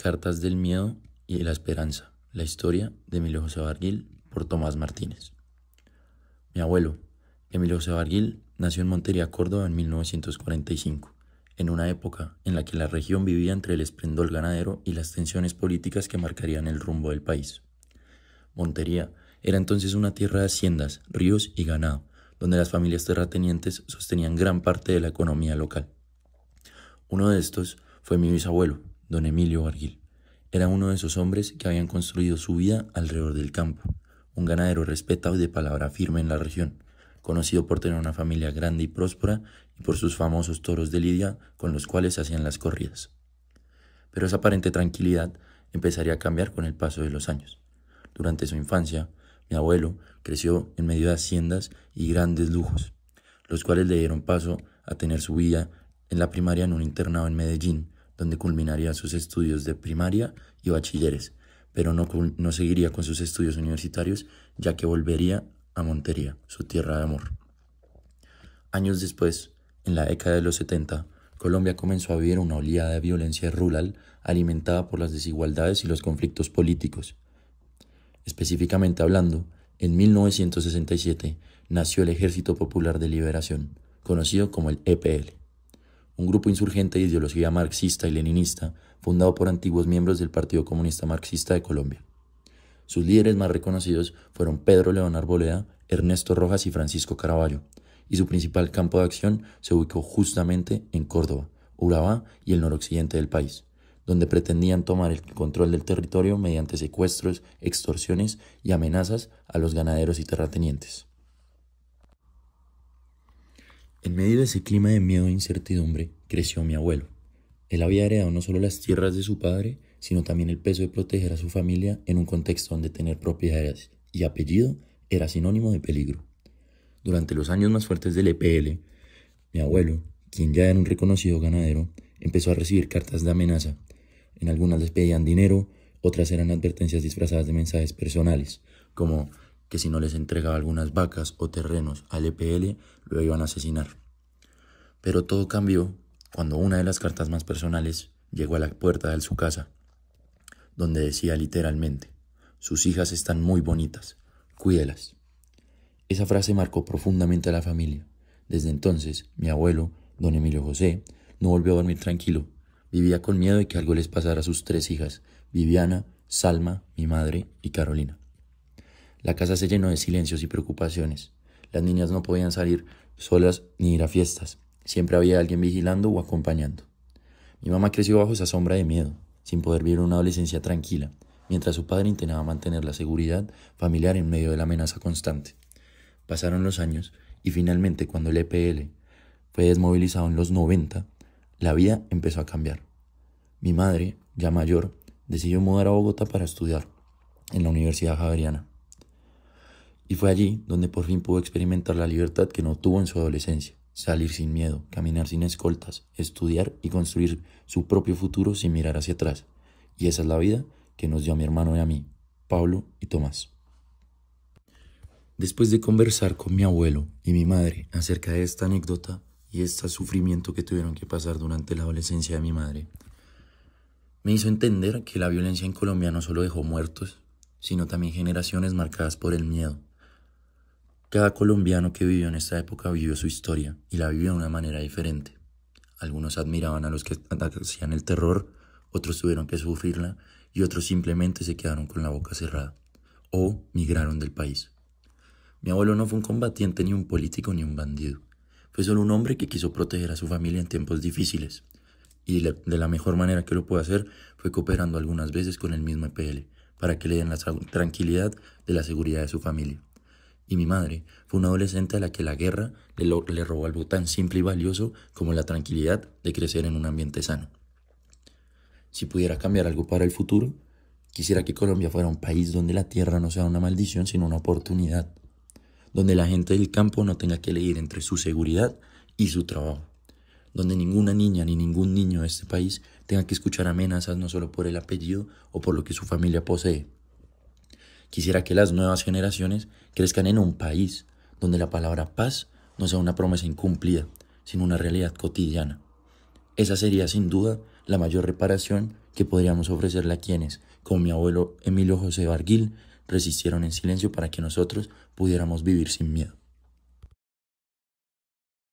Cartas del miedo y la esperanza. La historia de Emilio José Barguil por Tomás Martínez. Mi abuelo, Emilio José Barguil, nació en Montería, Córdoba en 1945, en una época en la que la región vivía entre el esplendor ganadero y las tensiones políticas que marcarían el rumbo del país. Montería era entonces una tierra de haciendas, ríos y ganado, donde las familias terratenientes sostenían gran parte de la economía local. Uno de estos fue mi bisabuelo, don Emilio Barguil. Era uno de esos hombres que habían construido su vida alrededor del campo, un ganadero respetado y de palabra firme en la región, conocido por tener una familia grande y próspera y por sus famosos toros de lidia con los cuales hacían las corridas. Pero esa aparente tranquilidad empezaría a cambiar con el paso de los años. Durante su infancia, mi abuelo creció en medio de haciendas y grandes lujos, los cuales le dieron paso a tener su vida en la primaria en un internado en Medellín, donde culminaría sus estudios de primaria y bachilleres, pero no seguiría con sus estudios universitarios, ya que volvería a Montería, su tierra de amor. Años después, en la década de los 70, Colombia comenzó a vivir una oleada de violencia rural alimentada por las desigualdades y los conflictos políticos. Específicamente hablando, en 1967 nació el Ejército Popular de Liberación, conocido como el EPL, un grupo insurgente de ideología marxista y leninista fundado por antiguos miembros del Partido Comunista Marxista de Colombia. Sus líderes más reconocidos fueron Pedro León Arboleda, Ernesto Rojas y Francisco Caraballo, y su principal campo de acción se ubicó justamente en Córdoba, Urabá y el noroccidente del país, donde pretendían tomar el control del territorio mediante secuestros, extorsiones y amenazas a los ganaderos y terratenientes. En medio de ese clima de miedo e incertidumbre, creció mi abuelo. Él había heredado no solo las tierras de su padre, sino también el peso de proteger a su familia en un contexto donde tener propiedades y apellido era sinónimo de peligro. Durante los años más fuertes del EPL, mi abuelo, quien ya era un reconocido ganadero, empezó a recibir cartas de amenaza. En algunas les pedían dinero, otras eran advertencias disfrazadas de mensajes personales, como que si no les entregaba algunas vacas o terrenos al EPL, lo iban a asesinar. Pero todo cambió cuando una de las cartas más personales llegó a la puerta de su casa, donde decía literalmente: sus hijas están muy bonitas, cuídelas. Esa frase marcó profundamente a la familia. Desde entonces, mi abuelo, don Emilio José, no volvió a dormir tranquilo. Vivía con miedo de que algo les pasara a sus 3 hijas, Viviana, Salma, mi madre y Carolina. La casa se llenó de silencios y preocupaciones. Las niñas no podían salir solas ni ir a fiestas. Siempre había alguien vigilando o acompañando. Mi mamá creció bajo esa sombra de miedo, sin poder vivir una adolescencia tranquila, mientras su padre intentaba mantener la seguridad familiar en medio de la amenaza constante. Pasaron los años y finalmente, cuando el EPL fue desmovilizado en los 90, la vida empezó a cambiar. Mi madre, ya mayor, decidió mudar a Bogotá para estudiar en la Universidad Javeriana. Y fue allí donde por fin pudo experimentar la libertad que no tuvo en su adolescencia: salir sin miedo, caminar sin escoltas, estudiar y construir su propio futuro sin mirar hacia atrás. Y esa es la vida que nos dio a mi hermano y a mí, Pablo y Tomás. Después de conversar con mi abuelo y mi madre acerca de esta anécdota y este sufrimiento que tuvieron que pasar durante la adolescencia de mi madre, me hizo entender que la violencia en Colombia no solo dejó muertos, sino también generaciones marcadas por el miedo. Cada colombiano que vivió en esta época vivió su historia y la vivió de una manera diferente. Algunos admiraban a los que hacían el terror, otros tuvieron que sufrirla y otros simplemente se quedaron con la boca cerrada o migraron del país. Mi abuelo no fue un combatiente, ni un político, ni un bandido. Fue solo un hombre que quiso proteger a su familia en tiempos difíciles. Y de la mejor manera que lo pudo hacer fue cooperando algunas veces con el mismo EPL para que le den la tranquilidad de la seguridad de su familia. Y mi madre fue una adolescente a la que la guerra le robó algo tan simple y valioso como la tranquilidad de crecer en un ambiente sano. Si pudiera cambiar algo para el futuro, quisiera que Colombia fuera un país donde la tierra no sea una maldición sino una oportunidad, donde la gente del campo no tenga que elegir entre su seguridad y su trabajo, donde ninguna niña ni ningún niño de este país tenga que escuchar amenazas no solo por el apellido o por lo que su familia posee. Quisiera que las nuevas generaciones crezcan en un país donde la palabra paz no sea una promesa incumplida, sino una realidad cotidiana. Esa sería sin duda la mayor reparación que podríamos ofrecerle a quienes, como mi abuelo Emilio José Barguil, resistieron en silencio para que nosotros pudiéramos vivir sin miedo.